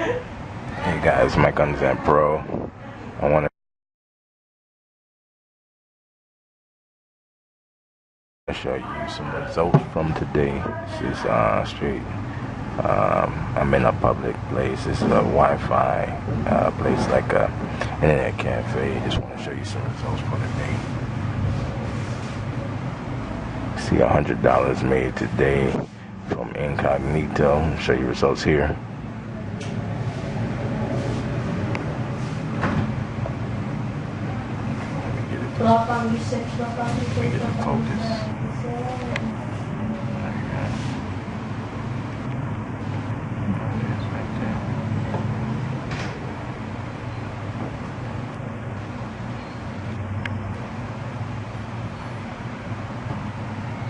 Hey guys, Mike on Internet Pro. I want to show you some results from today. This is straight. I'm in a public place. This is a Wi-Fi place, like a internet cafe. Just want to show you some results for today. See, $100 made today from Incognito. Show you results here.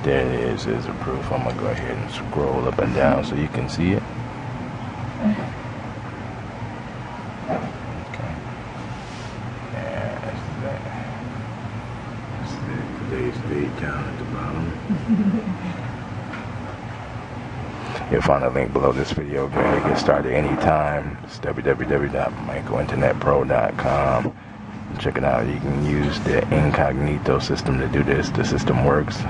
There it is. There's a proof. I'm gonna go ahead and scroll up and down so you can see it. Okay. Yeah, that's that. Today's date down at the bottom. You'll find a link below this video. Go ahead and get started anytime. It's www.michaelinternetpro.com. Check it out. You can use the Incognito system to do this. The system works.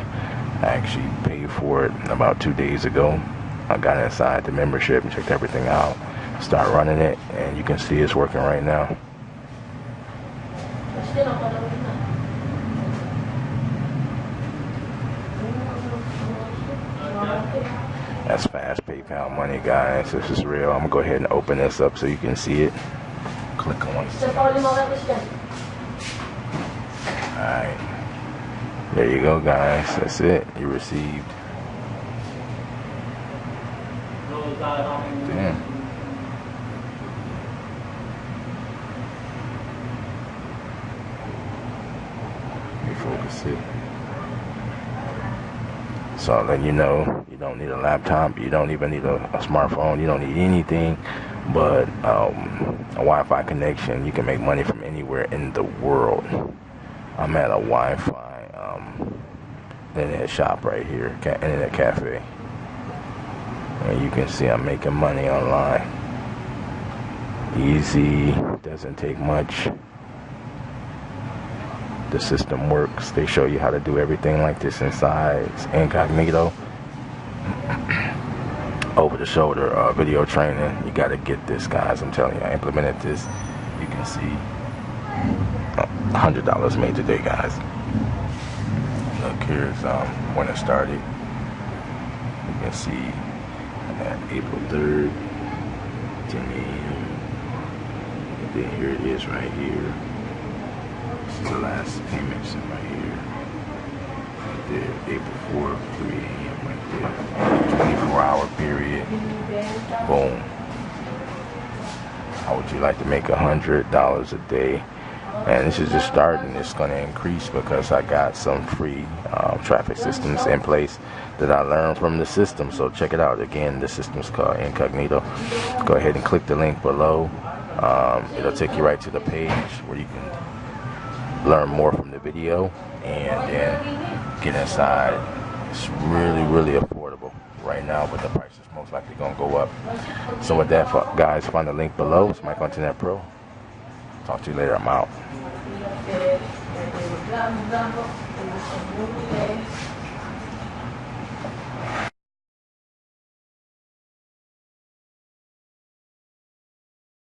I actually paid for it about 2 days ago. I got inside the membership and checked everything out. Start running it, and you can see it's working right now. That's fast PayPal money, guys. This is real. I'm gonna go ahead and open this up so you can see it. Click on it. Alright. There you go, guys. That's it. You received. Damn. Let me focus it. So I'll let you know, you don't need a laptop, you don't even need a smartphone, you don't need anything but a Wi-Fi connection. You can make money from anywhere in the world. I'm at a Wi-Fi internet shop right here, internet cafe, and you can see I'm making money online. Easy, doesn't take much. The system works. They show you how to do everything like this inside. It's Incognito. Over the shoulder video training. You got to get this, guys. I'm telling you, I implemented this. You can see $100 made today, guys. Look, here's when it started. You can see at April 3rd, 10 a.m. And then here it is right here. This is the last payment right here. Right there, April 4th, 3 a.m. right there. 24-hour period. Boom. How would you like to make $100 a day? And this is just starting. It's going to increase because I got some free traffic systems in place that I learned from the system. So check it out. Again, the system's called Incognito. Go ahead and click the link below. It'll take you right to the page where you can learn more from the video and then get inside. It's really, really affordable right now, but the price is most likely going to go up. So with that, guys, find the link below. It's Mike on Internet Pro. Talk to you later. I'm out.